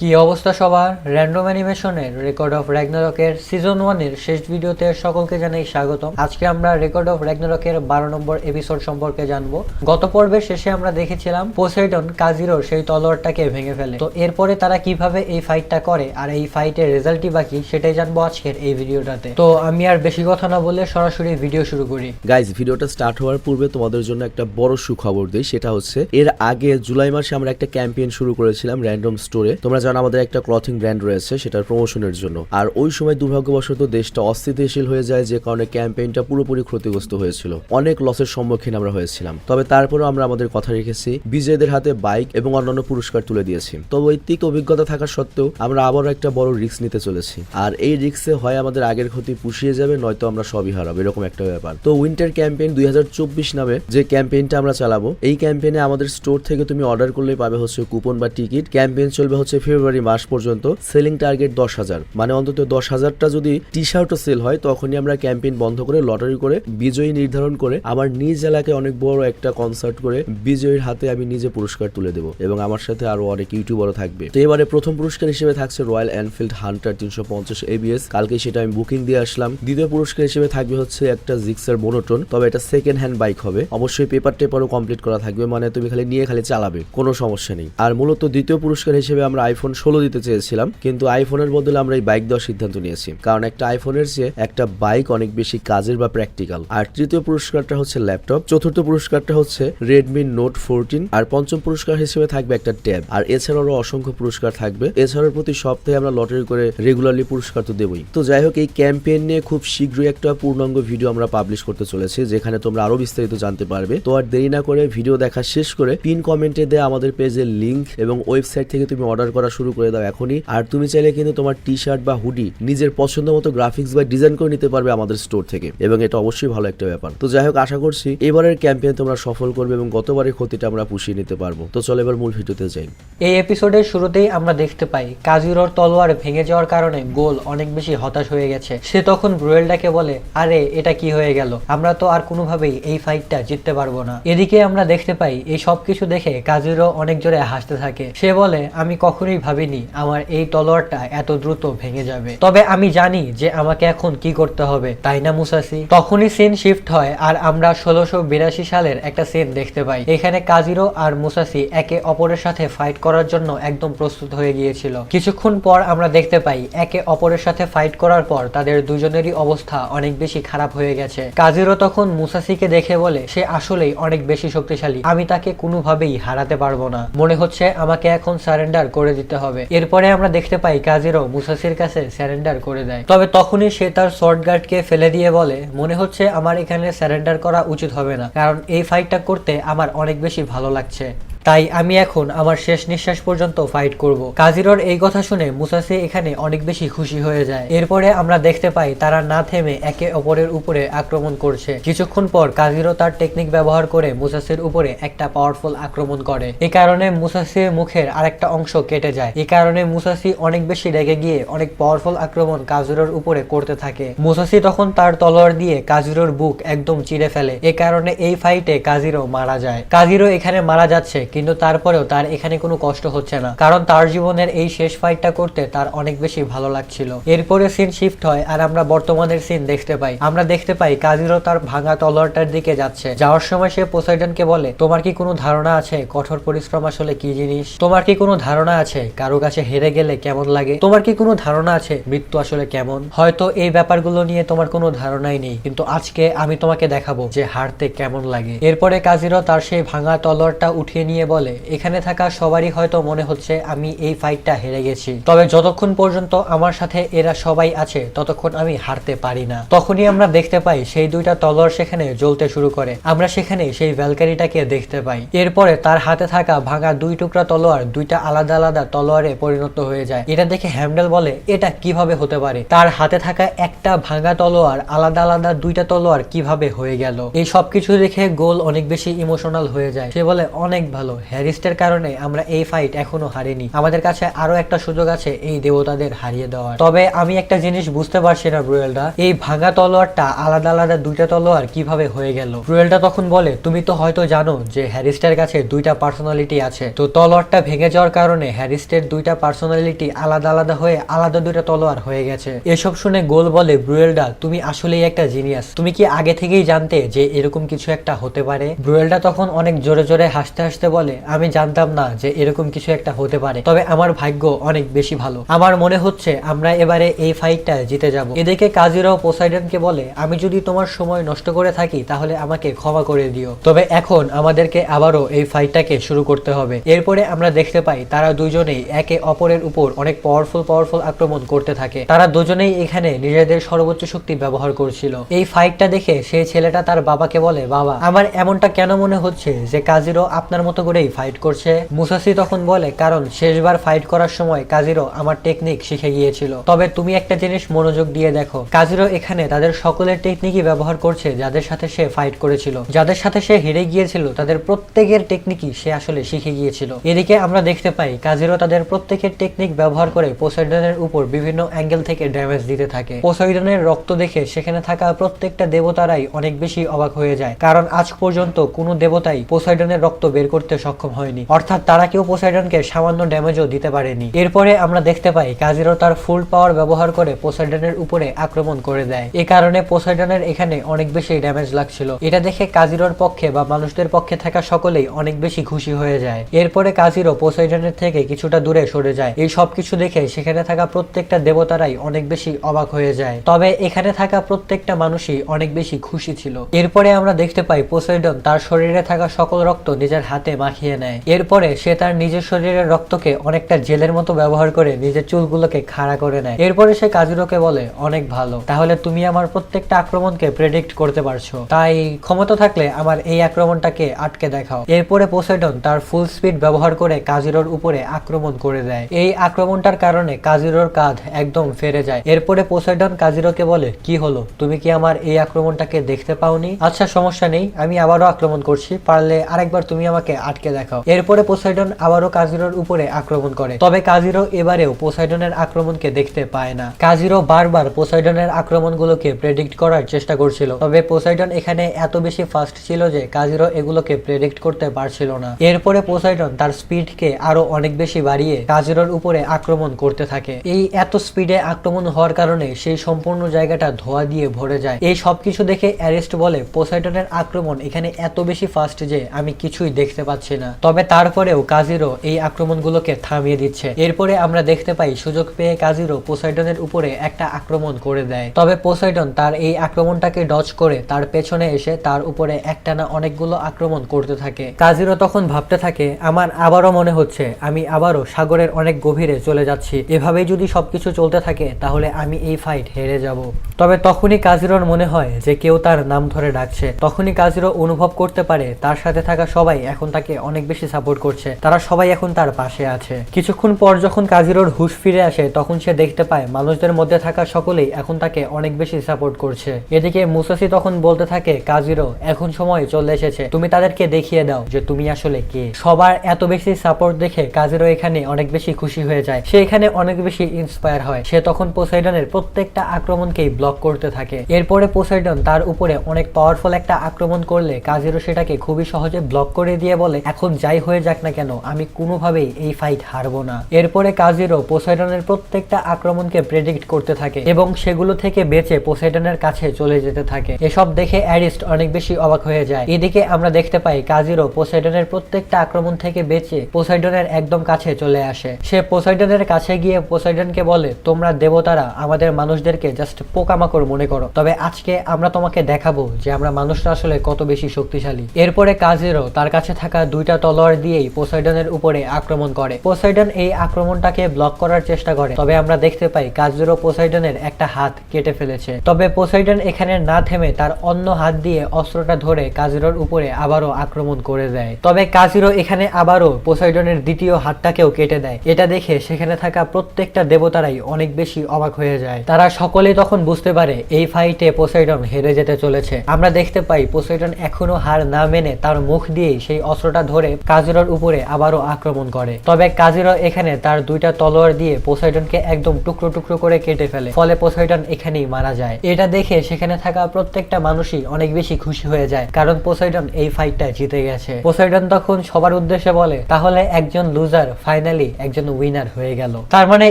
কি অবস্থা সবার? র্যান্ডম অ্যানিমেশনের রেকর্ড অফ র্যাগনারকের সিজন 1 এর শেষ ভিডিওতে সকলকে জানাই স্বাগতম। আজকে আমরা রেকর্ড অফ র্যাগনারকের 12 নম্বর এপিসোড সম্পর্কে জানবো। গত পর্বের শেষে আমরা দেখেছিলাম পোসাইডন কাজিরোর সেই তলোয়ারটাকে ভেঙে ফেলে। তো এরপরে তারা কিভাবে এই ফাইটটা করে আর এই ফাইটের রেজাল্টই বাকি সেটাই জানবো আজকের এই ভিডিওটাতে। তো আমি আর বেশি কথা না বলে সরাসরি ভিডিও শুরু করি। গাইজ, ভিডিওটা স্টার্ট হওয়ার পূর্বে তোমাদের জন্য একটা বড় সুখবর দেই। সেটা হচ্ছে এর আগে জুলাই মাসে আমরা একটা ক্যাম্পেইন শুরু করেছিলাম র্যান্ডম স্টোরে। তোমরা জানো আমাদের একটা ক্লথিং ব্র্যান্ড রয়েছে সেটার প্রমোশনের জন্য। আর ওই সময় দুর্ভাগ্যবশত দেশটা অস্থিতিশীল হয়ে যায়, যে কারণে ক্যাম্পেইনটা পুরোপুরি ক্ষতিগ্রস্ত হয়েছিল। অনেক লসের সম্মুখীন আমরা হয়েছিলাম। তবে তারপরেও আমরা আমাদের কথা রেখেছি, বিজয়ীদের হাতে বাইক এবং অন্যান্য পুরস্কার তুলে দিয়েছি। তবে ঐতিক অভিজ্ঞতা থাকা সত্ত্বেও আমরা আবারও একটা বড় রিস্ক নিতে চলেছি। আর এই রিস্কে হয় আমাদের আগের ক্ষতি পুষিয়ে যাবে, নয়তো আমরা সবই হারাবো, এরকম একটা ব্যাপার। তো উইন্টার ক্যাম্পেইন 2024 নামে যে ক্যাম্পেইনটা আমরা চালাবো, এই ক্যাম্পেইনে আমাদের স্টোর থেকে তুমি অর্ডার করলেই পাবে হচ্ছে কুপন বা টিকিট। ক্যাম্পেইন চলবে হচ্ছে ফেব্রুয়ারি মাস পর্যন্ত। সেলিং টার্গেট 10,000, মানে অন্তত 10,000টা যদি টি শার্টও সেল হয় তখনই আমরা ক্যাম্পেইন বন্ধ করে লটারি করে বিজয়ী নির্ধারণ করে আমার নিজ এলাকায় অনেক বড় একটা কনসার্ট করে বিজয়ীর হাতে আমি নিজে পুরস্কার তুলে দেবো, এবং আমার সাথে আরো অনেক ইউটিউবারও থাকবে। তো এবারে প্রথম পুরস্কার হিসেবে থাকছে রয়্যাল এনফিল্ড হান্টার 350 ABS। কালকে সেটা আমি বুকিং দিয়ে আসলাম। দ্বিতীয় পুরস্কার হিসেবে থাকবে হচ্ছে একটা জিক্সার মোনোটোন, তবে এটা সেকেন্ড হ্যান্ড বাইক হবে। অবশ্যই পেপার টেপারও কমপ্লিট করা থাকবে, মানে তুমি খালি নিয়ে খালি চালাবে, কোনো সমস্যা নেই। আর মূলত দ্বিতীয় পুরস্কার হিসেবে আমরা আইফোন 16 দিতে চেয়েছিলাম, কিন্তু আইফোনের বদলে আমরা এই বাইক দেওয়ার সিদ্ধান্ত নিয়েছি, কারণ একটা আইফোনের চেয়ে একটা বাইক অনেক বেশি কাজের বা প্র্যাকটিক্যাল। আর তৃতীয় পুরস্কারটা হচ্ছে ল্যাপটপ, চতুর্থ পুরস্কারটা হচ্ছে রেডমি নোট 14, আর পঞ্চম পুরস্কার হিসেবে থাকবে একটা ট্যাব। আর এছাড়াও অসংখ্য পুরস্কার থাকবে। এছাড়াও প্রতি সপ্তাহে আমরা লটারি করে রেগুলারলি পুরস্কার তো দেবই। তো যাই হোক, এই ক্যাম্পেইন নিয়ে খুব শীঘ্রই একটা পূর্ণাঙ্গ ভিডিও আমরা পাবলিশ করতে চলেছি, যেখানে তোমরা আরো বিস্তারিত জানতে পারবে। তো আর দেরি না করে ভিডিও দেখা শেষ করে পিন কমেন্টে দেয়া আমাদের পেজের লিংক এবং ওয়েবসাইট থেকে তুমি অর্ডার করা শুরু করে দাও এখনই। আর তুমি চাইলে কিন্তু তোমার টি শার্ট বা হুডি নিজের পছন্দ মতো গ্রাফিক্স বা ডিজাইন করে নিতে পারবে আমাদের স্টোর থেকে, এবং এটা অবশ্যই ভালো একটা ব্যাপার। তো যাই হোক, আশা করছি এবারের ক্যাম্পেইন তোমরা সফল করবে এবং গতবারের ক্ষতিটা আমরা পুষিয়ে নিতে পারবো। তো চলো এবার মূল ভিডিওতে যাই। এই এপিসোডের শুরুতেই আমরা দেখতে পাই কাজিরোর তলোয়ার ভেঙে যাওয়ার কারণে গোল অনেক বেশি হতাশ হয়ে গেছে। সে তখন ব্রুয়েলটাকে বলে, আরে এটা কি হয়ে গেল, আমরা তো আর কোনোভাবেই এই ফাইটটা জিততে পারবো না। এদিকে আমরা দেখতে পাই এই সব কিছু দেখে কাজিরো অনেক জোরে হাসতে থাকে। সে বলে, আমি কখনোই ভাবিনি আমার এই তলোয়ারটা এত দ্রুত ভেঙে যাবে, তবে আমি জানি যে আমাকে এখন কি করতে হবে, তাই না মুসাসি? তখনই সিন শিফট হয় আর আমরা 1682 সালের একটা সিন দেখতে পাই। এখানে কাজিরো আর মুসাসি একে অপরের সাথে ফাইট করার জন্য একদম প্রস্তুত হয়ে গিয়েছিল। কিছুক্ষণ পর আমরা দেখতে পাই একে অপরের সাথে ফাইট করার পর তাদের দুজনেরই অবস্থা অনেক বেশি খারাপ হয়ে গেছে। কাজিরো তখন মুসাসিকে দেখে বলে, সে আসলেই অনেক বেশি শক্তিশালী, আমি তাকে কোনোভাবেই হারাতে পারবো না, মনে হচ্ছে আমাকে এখন সারেন্ডার করে দিতে হবে। এরপরে আমরা দেখতে পাই কাজিরো মুসাসির কাছে সারেন্ডার করে দেয়। তবে তখনই সে তার শর্ট গার্ডকে ফেলে দিয়ে বলে, মনে হচ্ছে আমার এখানে সারেন্ডার করা উচিত হবে না, কারণ এই ফাইটটা করতে আমার অনেক বেশি ভালো লাগছে, তাই আমি এখন আমার শেষ নিঃশ্বাস পর্যন্ত ফাইট করব। কাজিরোর এই কথা শুনে মুসাসি এখানে অনেক বেশি খুশি হয়ে যায়। এরপরে আমরা দেখতে পাই তারা না থেমে একে অপরের উপরে আক্রমণ করছে। কিছুক্ষণ পর কাজিরো তার টেকনিক ব্যবহার করে মুসাসির উপরে একটা পাওয়ারফুল আক্রমণ করে। এই কারণে মুসাসির মুখের আরেকটা অংশ কেটে যায়। এই কারণে মুসাসি অনেক বেশি রেগে গিয়ে অনেক পাওয়ারফুল আক্রমণ কাজিরোর উপরে করতে থাকে। মুসাসি তখন তার তলোয়ার দিয়ে কাজিরোর বুক একদম চিরে ফেলে। এই কারণে এই ফাইটে কাজিরো মারা যায়। কাজিরো এখানে মারা যাচ্ছে, কিন্তু তারপরেও তার এখানে কোনো কষ্ট হচ্ছে না, কারণ তার জীবনের এই শেষ ফাইটটা করতে তার অনেক বেশি ভালো লাগছিল। এরপরে সিন শিফট হয় আর আমরা বর্তমানের সিন দেখতে পাই। আমরা দেখতে পাই কাজিরো তার ভাঙা তলোয়ারটার দিকে যাচ্ছে। যাওয়ার সময় সে পোসাইডনকে বলে, তোমার কি কোনো ধারণা আছে কঠোর পরিশ্রম আসলে কি জিনিস? তোমার কি কোনো ধারণা আছে কারো কাছে হেরে গেলে কেমন লাগে? তোমার কি কোনো ধারণা আছে মৃত্যু আসলে কেমন? হয়তো এই ব্যাপারগুলো নিয়ে তোমার কোনো ধারণাই নেই, কিন্তু আজকে আমি তোমাকে দেখাবো যে হারতে কেমন লাগে। এরপরে কাজিরো তার সেই ভাঙা তলোয়ারটা উঠিয়ে নিয়ে বলে, এখানে থাকা সবারই হয়তো মনে হচ্ছে আমি এই ফাইটটা হেরে গেছি, তবে যতক্ষণ পর্যন্ত আমার সাথে এরা সবাই আছে ততক্ষণ আমি হারতে পারি না। তখনই আমরা দেখতে পাই সেই দুইটা তলোয়ার সেখানে জ্বলতে শুরু করে। আমরা সেখানে সেই ভ্যালকারিটাকে দেখতে পাই। এরপরে তার হাতে থাকা ভাঙা দুই টুকরা তলোয়ার দুইটা আলাদা আলাদা তলোয়ারে পরিণত হয়ে যায়। এটা দেখে হ্যামডেল বলে, এটা কিভাবে হতে পারে? তার হাতে থাকা একটা ভাঙা তলোয়ার আলাদা আলাদা দুইটা তলোয়ার কিভাবে হয়ে গেল? এই সবকিছু দেখে গোল অনেক বেশি ইমোশনাল হয়ে যায়। সে বলে, অনেক ভালো, হ্যারিস্টের কারণে আমরা এই ফাইট এখনো হারিনি, আমাদের কাছে আরো একটা সুযোগ আছে এই দেবতাদের হারিয়ে দেওয়ার। তবে আমি একটা জিনিস বুঝতে পারছি না ব্রুয়েলটা, এই ভাঙা তলোয়ারটা আলাদা আলাদা দুইটা তলোয়ার কিভাবে হয়ে গেল। ব্রুয়েলটা তখন বলে তুমি তো হয়তো জানো যে হ্যারিস্টের কাছে দুইটা পার্সোনালিটি আছে, তো তলোয়ারটা ভেঙে যাওয়ার কারণে হ্যারিস্টের দুইটা পার্সোনালিটি আলাদা আলাদা হয়ে আলাদা দুইটা তলোয়ার হয়ে গেছে। এসব শুনে গোল বলে ব্রুয়েলডা তুমি আসলেই একটা জিনিয়াস, তুমি কি আগে থেকেই জানতে যে এরকম কিছু একটা হতে পারে? ব্রুয়েলডা তখন অনেক জোরে জোরে হাসতে হাসতে বলে আমি জানতাম না যে এরকম কিছু একটা হতে পারে, তবে আমার ভাগ্য অনেক বেশি ভালো, আমার মনে হচ্ছে আমরা এবারে এই ফাইটটা জিতে যাব। এদিকে কাজিরাও পোসাইডনকে বলে আমি যদি তোমার সময় নষ্ট করে থাকি তাহলে আমাকে ক্ষমা করে দিও, তবে এখন আমাদেরকে আবারও এই ফাইটটাকে শুরু করতে হবে। এরপরে আমরা দেখতে পাই তারা দুজনেই একে অপরের উপর অনেক পাওয়ারফুল আক্রমণ করতে থাকে। তারা দুজনেই এখানে নিজেদের সর্বোচ্চ শক্তি ব্যবহার করছিল। এই ফাইটটা দেখে সেই ছেলেটা তার বাবাকে বলে বাবা আমার এমনটা কেন মনে হচ্ছে যে কাজিরো আপনার মতো করেই ফাইট করছে? মুসাসি তখন বলে কারণ শেষবার ফাইট করার সময় কাজিরো আমার টেকনিক শিখে গিয়েছিল, তবে তুমি একটা জিনিস মনোযোগ দিয়ে দেখো, কাজিরো এখানে তাদের সকলের টেকনিকই ব্যবহার করছে যাদের সাথে সে ফাইট করেছিল, যাদের সাথে সে হেরে গিয়েছিল তাদের প্রত্যেকের টেকনিকই সে আসলে শিখে গিয়েছিল। এদিকে আমরা দেখতে পাই কাজিরো তাদের প্রত্যেকের টেকনিক ব্যবহার করে পোসাইডনের উপর বিভিন্ন অ্যাঙ্গেল থেকে ড্যামেজ দিতে থাকে। পোসাইডনের রক্ত দেখে সেখানে থাকা প্রত্যেকটা দেবতারাই অনেক বেশি অবাক হয়ে যায়, কারণ আজ পর্যন্ত কোনো দেবতাই পোসাইডনের রক্ত বের করতে সক্ষম হয়নি, অর্থাৎ তারা কেউ পোসাইডনকে সামান্য ড্যামেজও দিতে পারেনি। এরপরে আমরা দেখতে পাই কাজিরো তার ফুল পাওয়ার ব্যবহার করে পোসাইডনের উপরে আক্রমণ করে দেয়। এ কারণে পোসাইডনের এখানে অনেক বেশি ড্যামেজ লাগছিল। এটা দেখে কাজিরোর পক্ষে বা মানুষদের পক্ষে থাকা সকলেই অনেক বেশি খুশি হয়ে যায়। এরপরে কাজিরো পোসাইডনের থেকে কিছুটা দূরে সরে যায়। এই সবকিছু দেখে সেখানে থাকা প্রত্যেকটা দেবতারাই অনেক বেশি অবাক হয়ে যায়, তবে এখানে থাকা প্রত্যেকটা মানুষই অনেক বেশি খুশি ছিল। এরপরে আমরা দেখতে পাই পোসাইডন তার শরীরে থাকা সকল রক্ত নিজের হাতে মাখিয়ে নেয়। এরপরে সে তার নিজের শরীরের রক্তকে অনেকটা জেলের মতো ব্যবহার করে নিজের চুলগুলোকে খাড়া করে নেয়। এরপরে সে কাজিরোকে বলে অনেক ভালো, তাহলে তুমি আমার প্রত্যেকটা আক্রমণকে প্রেডিক্ট করতে পারছো, তাই ক্ষমতা থাকলে আমার এই আক্রমণটাকে আটকে দেখাও। এরপরে পোসাইডন তার ফুল স্পিড ব্যবহার করে কাজিরোর উপরে আক্রমণ করে দেয়। এই আক্রমণটার কারণে কাজিরোর কাঁধ একদম ফেরে যায়। এরপরে পোসাইডন কাজিরোকে বলে কি হলো, তুমি কি আমার এই আক্রমণটাকে দেখতে পাওনি? আচ্ছা সমস্যা নেই, আমি আবারও আক্রমণ করছি, পারলে আরেকবার তুমি আমাকে আটকে দেখাও। এরপরে পোসাইডন আবারও কাজিরোর উপরে আক্রমণ করে, তবে কাজিরো এবারেও পোসাইডনের আক্রমণকে দেখতে পায় না। কাজিরো বারবার পোসাইডনের আক্রমণগুলোকে প্রেডিক্ট করার চেষ্টা করছিল, তবে পোসাইডন এখানে এত বেশি ফাস্ট ছিল যে কাজিরো এগুলোকে প্রেডিক্ট করতে পারছিল না। এরপরে পোসাইডন তার স্পিডকে আরো অনেক বেশি বাড়িয়ে কাজিরোর উপরে আক্রমণ করতে থাকে। এই এত স্পিডে আক্রমণ হওয়ার কারণে সেই সম্পূর্ণ জায়গাটা ধোঁয়া দিয়ে ভরে যায়। এই সবকিছু দেখে অ্যারিস্ট বলে পোসাইডনের আক্রমণ এখানে এত বেশি ফাস্ট যে আমি কিছুই দেখতে পাচ্ছি না, তবে তারপরেও কাজিরো এই আক্রমণগুলোকে থামিয়ে দিচ্ছে। এরপরে আমরা দেখতে পাই সুযোগ পেয়ে কাজিরো পোসাইডনের উপরে একটা আক্রমণ করে দেয়, তবে পোসাইডন তার এই আক্রমণটাকে ডজ করে তার পেছনে এসে তার উপরে একটানা অনেকগুলো আক্রমণ করতে থাকে। কাজিরো তখন ভাবতে থাকে আমার আবারও মনে হচ্ছে আমি আবারও সাগরের অনেক গভীরে চলে যাচ্ছি, এভাবেই যদি সবকিছু চলতে থাকে তাহলে আমি এই ফাইট হেরে যাব। তবে তখনই কাজিরোর মনে হয় যে কেউ তার নাম ধরে ডাকছে। তখনই কাজিরো অনুভব করতে পারে তার সাথে থাকা সবাই এখন তাকে অনেক বেশি সাপোর্ট করছে, তারা সবাই এখন তার পাশে আছে। কিছুক্ষণ পর যখন কাজিরোর হুঁশ ফিরে আসে তখন সে দেখতে পায় মানুষদের মধ্যে থাকা সকলেই এখন তাকে অনেক বেশি সাপোর্ট করছে। এদিকে মুসাসি তখন বলতে থাকে কাজিরো এখন সময় চলে এসেছে, তুমি তাদেরকে দেখিয়ে দাও যে তুমি আসলে কে। সবার এত বেশি সাপোর্ট দেখে কাজিরো এখানে অনেক বেশি খুশি হয়ে যায়, সে এখানে অনেক বেশি ইন্সপায়ার হয়। সে তখন পোসাইডনের প্রত্যেকটা আক্রমণকেই ব্লক করতে থাকে। এরপরে পোসাইডন তার উপরে অনেক পাওয়ারফুল একটা আক্রমণ করলে কাজিরো সেটাকে খুবই সহজে ব্লক করে দিয়ে বলে এখন যাই হয়ে যাক না কেন আমি কোনোভাবেই এই ফাইট হারবো না। এরপরে কাজিরো পোসাইডনের প্রত্যেকটা আক্রমণকে প্রেডিক্ট করতে থাকে এবং সেগুলো থেকে বেঁচে পোসাইডনের কাছে চলে যেতে থাকে। এসব দেখে অ্যারিস্ট অনেক বেশি অবাক হয়ে যায়। এদিকে আমরা দেখতে পাই কাজিরো পোসাইডনের প্রত্যেকটা আক্রমণ থেকে বেঁচে পোসাইডনের একদম কাছে চলে আসে। সে পোসাইডনের কাছে গিয়ে পোসাইডনকে বলে তোমরা দেবতারা আমাদের মানুষদেরকে জাস্ট পোকামাকড় মনে করো, তবে আজকে আমরা তোমাকে দেখাবো যে আমরা মানুষরা আসলে কত বেশি শক্তিশালী। এরপরে কাজিরো তার কাছে থাকা দুইটা তলোয়ার দিয়েই পোসাইডনের উপরে আক্রমণ করে। পোসাইডন এই আক্রমণটাকে ব্লক করার চেষ্টা করে, তবে আমরা দেখতে পাই কাজিরো পোসাইডনের একটা হাত কেটে ফেলেছে। তবে পোসাইডন এখানে না থেমে তার অন্য হাত দিয়ে অস্ত্রটা ধরে কাজিরোর উপরে আবারও আক্রমণ করে দেয়। তবে কাজিরো এখানে আবারও পোসাইডনের দ্বিতীয় হাতটাকেও কেটে দেয়। এটা দেখে সেখানে থাকা প্রত্যেকটা দেবতারাই অনেক বেশি অবাক হয়ে যায়। তারা সকলেই তখন বুঝতে পারে এই ফাইটে পোসাইডন হেরে যেতে চলেছে। আমরা দেখতে পাই পোসাইডন এখনো হার না মেনে তার মুখ দিয়েই সেই অস্ত্রটা অস্ত্রটা ধরে কাজিরোর উপরে আবারও আক্রমণ করে। তবে কাজিরো এখানে তার দুইটা তলোয়ার দিয়ে পোসাইডনকে একদম টুকরো টুকরো করে কেটে ফেলে, ফলে পোসাইডন এখানেই মারা যায়। এটা দেখে সেখানে থাকা প্রত্যেকটা মানুষই অনেক বেশি খুশি হয়ে যায়, কারণ পোসাইডন এই ফাইটটা জিতে গেছে। পোসাইডন তখন সবার উদ্দেশ্যে বলে, তাহলে একজন লুজার ফাইনালি একজন উইনার হয়ে গেল। তার মানে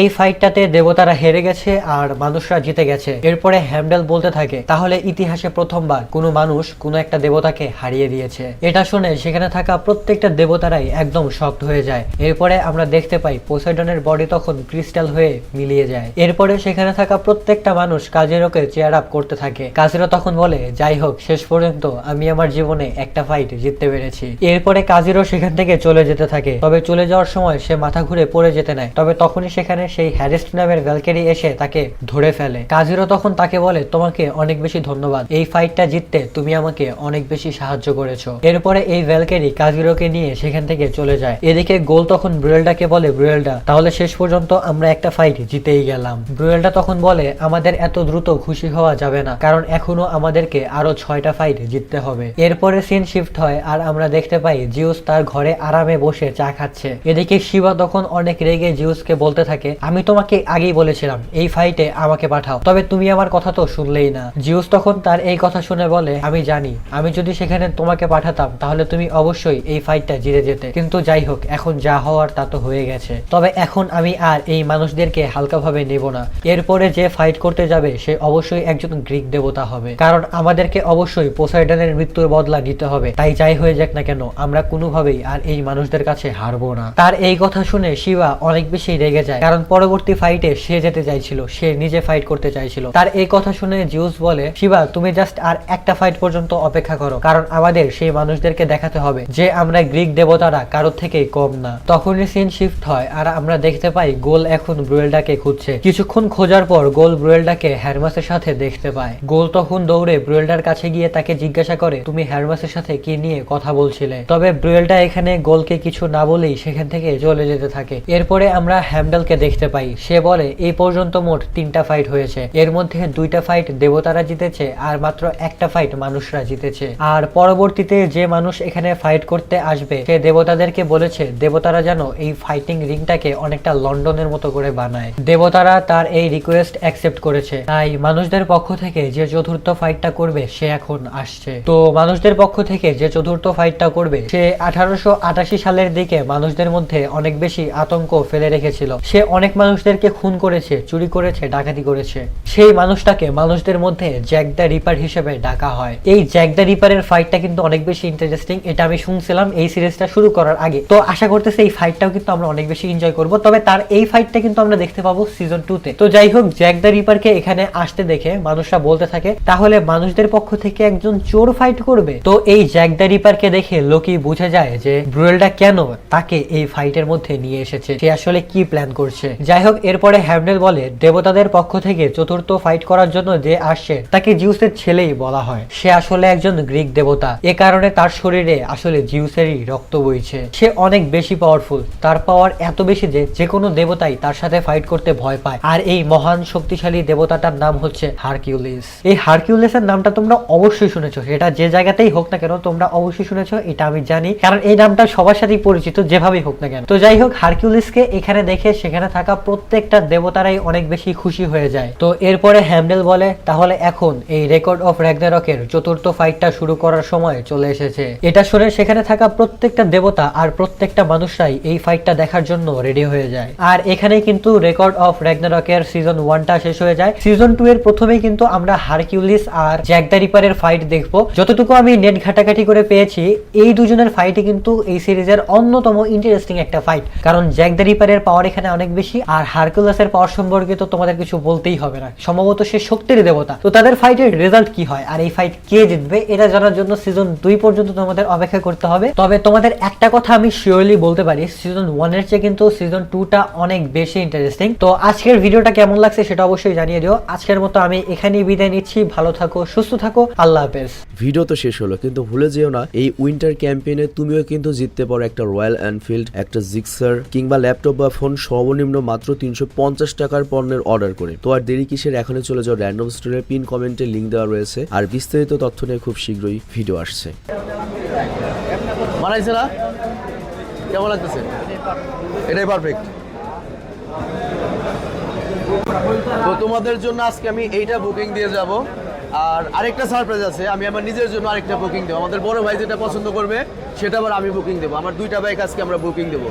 এই ফাইটটাতে দেবতারা হেরে গেছে আর মানুষরা জিতে গেছে। এরপরে হ্যামডেল বলতে থাকে, তাহলে ইতিহাসে প্রথমবার কোনো মানুষ কোনো একটা দেবতাকে হারিয়ে দিয়েছে। এটা শুনে সেখানে থাকা প্রত্যেকটা দেবতারাই একদম শকড হয়ে যায়। এরপরে আমরা দেখতে পাই পোসাইডনের বডি তখন ক্রিস্টাল হয়ে মিলিয়ে যায়। এরপরে সেখানে থাকা প্রত্যেকটা মানুষ কাজিরোকে চেয়ার আপ করতে থাকে। কাজিরো তখন বলে, যাই হোক শেষ পর্যন্ত আমি আমার জীবনে একটা ফাইট জিততে পেরেছি। এরপরে কাজিরো সেখান থেকে চলে যেতে থাকে। তবে চলে যাওয়ার সময় সে মাথা ঘুরে পড়ে যেতে নেয়। তবে তখনই সেখানে সেই হ্যারিস্ট নামের ভ্যালকেরি এসে তাকে ধরে ফেলে। কাজিরো তখন তাকে বলে, তোমাকে অনেক বেশি ধন্যবাদ, এই ফাইটটা জিততে তুমি আমাকে অনেক বেশি সাহায্য করেছো। এরপরে এই ভ্যালকেরি কাজিরোকে নিয়ে সেখান থেকে চলে যায়। এদিকে গোল তখন ব্রুয়েলডাকে বলে, ব্রুয়েলডা তাহলে শেষ পর্যন্ত আমরা একটা ফাইট জিতেই গেলাম। ব্রুয়েলডা তখন বলে, আমাদের এত দ্রুত খুশি হওয়া যাবে না, কারণ এখনো আমাদেরকে আরো 6টা ফাইট জিততে হবে। এরপরে সিন শিফট হয় আর আমরা দেখতে পাই জিউস তার ঘরে আরামে বসে চা খাচ্ছে। এদিকে শিবা তখন অনেক রেগে জিউসকে বলতে থাকে, আমি তোমাকে আগেই বলেছিলাম এই ফাইটে আমাকে পাঠাও, তবে তুমি আমার কথা তো শুনলেই না। জিউস তখন তার এই কথা শুনে বলে, আমি জানি আমি যদি সেখানে তোমাকে পাঠাতাম তাহলে তুমি অবশ্যই এই ফাইটটা জিতে যেতে, কিন্তু যাই হোক এখন যা হওয়ার তা তো হয়ে গেছে। তবে এখন আমি আর এই মানুষদেরকে হালকাভাবে নেব না। এরপরে যে ফাইট করতে যাবে সে অবশ্যই একজন গ্রিক দেবতা হবে, কারণ আমাদেরকে অবশ্যই পোসাইডনের মৃত্যুর বদলা নিতে হবে। তাই যাই হয়ে যাক না কেন আমরা কোনোভাবেই আর এই মানুষদের কাছে হারবো না। তার এই কথা শুনে শিবা অনেক বেশি রেগে যায়, কারণ পরবর্তী ফাইটে সে যেতে চাইছিল, সে নিজে ফাইট করতে চাইছিল। তার এই কথা শুনে জিউস বলে, শিবা তুমি জাস্ট আর একটা ফাইট পর্যন্ত অপেক্ষা করো, কারণ আমাদের সেই মানুষদেরকে দেখাতে হবে যে আমরা গ্রিক দেবতারা কারোর থেকেই কম না। তখনই সিন শিফট হয় আর আমরা দেখতে পাই গোল এখন ব্রুয়েলডাকে খুঁজছে। কিছুক্ষণ খোঁজার পর গোল ব্রুয়েলডাকে হ্যারমাসের সাথে দেখতে পায়। গোল তখন দৌড়ে ব্রুয়েলডার কাছে গিয়ে তাকে জিজ্ঞাসা করে, তুমি হ্যারমাসের সাথে কি নিয়ে কথা বলছিলে? তবে ব্রুয়েলডা এখানে গোলকে কিছু না বলেই সেখান থেকে চলে যেতে থাকে। এরপরে আমরা হ্যামডেলকে দেখতে পাই। সে বলে, এই পর্যন্ত মোট 3টা ফাইট হয়েছে, এর মধ্যে 2টা ফাইট দেবতারা জিতেছে আর মাত্র একটা ফাইট মানুষরা জিতেছে। আর পরবর্তীতে যে মানুষ এখানে ফাইট করতে আসবে সে দেবতাদেরকে বলেছে দেবতারা যেন এই ফাইটিং রিংটাকে অনেকটা লন্ডনের মতো করে বানায়। দেবতারা তার এই রিকোয়েস্ট অ্যাকসেপ্ট করেছে, তাই মানুষদের পক্ষ থেকে যে চতুর্থ ফাইটটা করবে সে এখন আসছে। তো মানুষদের পক্ষ থেকে যে চতুর্থ ফাইটটা করবে সে 1888 সালের দিকে মানুষদের মধ্যে অনেক বেশি আতঙ্ক ফেলে রেখেছিল। সে অনেক মানুষদেরকে খুন করেছে, চুরি করেছে, ডাকাতি করেছে। সেই মানুষটাকে মানুষদের মধ্যে জ্যাক দ্য রিপার হিসেবে ডাকা হয়। এই জ্যাক দ্য রিপারের ফাইটটা কিন্তু অনেক বেশি ইন্টারেস্টিং, এটা আমি শুনছিলাম এই সিরিজটা শুরু করার আগে। তো আশা করতেছি এই ফাইটটাও কিন্তু আমরা অনেক বেশি এনজয় করব। তবে তার এই ফাইটটা কিন্তু আমরা দেখতে পাবো সিজন 2-তে। তো যাই হোক, জ্যাক দ্য রিপারকে এখানে আসতে দেখে মানুষরা বলতে থাকে, তাহলে মানুষদের পক্ষ থেকে একজন চোর ফাইট করবে। তো এই জ্যাক দ্য রিপারকে দেখে লোকি বুঝে যায় যে ব্রুয়েলডা কেন তাকে এই ফাইটের মধ্যে নিয়ে এসেছে, সে আসলে কি প্ল্যান করছে। যাই হোক, এরপরে হ্যামডেল বলে, দেবতাদের পক্ষ থেকে চতুর্থ ফাইট করার জন্য যে আসছে তাকে জিউসের ছেলেই বলা হয়। সে আসলে একজন গ্রিক দেবতা, এ কারণে তার শরীরে আসলে জিউসেরই রক্ত বইছে। সে অনেক বেশি পাওয়ারফুল, তার পাওয়ার এত বেশি যে যে কোনো দেবতাই তার সাথে ফাইট করতে ভয় পায়। আর এই মহান শক্তিশালী দেবতাটার নাম হচ্ছে হারকিউলিস। এই হারকিউলিসের নামটা তোমরা অবশ্যই শুনেছো, সেটা যে জায়গাতেই হোক না কেন তোমরা অবশ্যই শুনেছো, এটা আমি জানি, কারণ এই নামটা সবার সাথেই পরিচিত যেভাবেই হোক না কেন। তো যাই হোক, হারকিউলিসকে এখানে দেখে সেখানে থাকা প্রত্যেকটা দেবতারাই অনেক বেশি খুশি হয়ে যায়। তো এরপরে হ্যামডেল বলে, তাহলে এখন এই রেকর্ড অফ র্যাগনারকের চতুর্থ ফাইটটা শুরু করার সময় চলে এসেছে। এটা শুনে সেখানে থাকা প্রত্যেকটা দেবতা আর প্রত্যেকটা মানুষরাই এই ফাইটটা দেখার জন্য রেডি হয়ে যায়। আর এখানে কিন্তু রেকর্ড অফ র্যাগনারকের সিজন 1টা শেষ হয়ে যায়। সিজন 2 এর প্রথমেই কিন্তু আমরা হারকিউলিস আর জ্যাক দ্য রিপারের ফাইট দেখবো। যতটুকু আমি নেট ঘাটাঘাটি করে পেয়েছি, এই দুজনের ফাইটই কিন্তু এই সিরিজের অন্যতম ইন্টারেস্টিং একটা ফাইট, কারণ জ্যাক দ্য রিপারের পাওয়ার এখানে অনেক বেশি আর হারকিউলিসের পাওয়ার সম্পর্কে তো তোমাদের কিছু বলতেই হবে না, সম্ভবত সে শক্তির দেবতা। তো তাদের ফাইটের রেজাল্ট কি হয় আর এই ফাইট কে জিতবে এটা জানার জন্য সিজন 2 পর্যন্ত তোমাদের অপেক্ষা করতে হবে। তবে তোমাদের একটা কথা আমি শিওরলি বলতে পারি, সিজন 1 এর চেয়ে কিন্তু সিজন 2টা অনেক বেশি ইন্টারেস্টিং। তো আজকের ভিডিওটা কেমন লাগছে সেটা অবশ্যই জানিয়ে দিও। আজকের মতো আমি এখানেই বিদায় নিচ্ছি। ভালো থাকো, সুস্থ থাকো, আল্লাহ হাফেজ। ভিডিও তো শেষ হলো, কিন্তু ভুলে যেও না এই উইন্টার ক্যাম্পেইনে তুমিও কিন্তু জিততে পারো একটা রয়্যাল এনফিল্ড, একটা জিক্সার কিংবা ল্যাপটপ বা ফোন সর্বনিম্ন মাত্র 350 টাকার পণ্যের অর্ডার করে। তো আর দেরি কিসের, এখনই চলে যাও র্যান্ডম স্টোরের পিন কমেন্টে লিংক দেওয়া রয়েছে। আর বিস্তারিত তথ্য নিয়ে খুব শীঘ্রই ভিডিও আসছে। মানাইছে না? কেমন লাগতেছে? এটাই পারফেক্ট। তো তোমাদের জন্য আজকে আমি এইটা বুকিং দিয়ে যাব। আর আরেকটা সারপ্রাইজ আছে, আমি আমার নিজের জন্য আরেকটা বুকিং দেবো। আমাদের বড় ভাই যেটা পছন্দ করবে সেটা আবার আমি বুকিং দেবো। আমার 2টা বাইক আজকে আমরা বুকিং দেবো।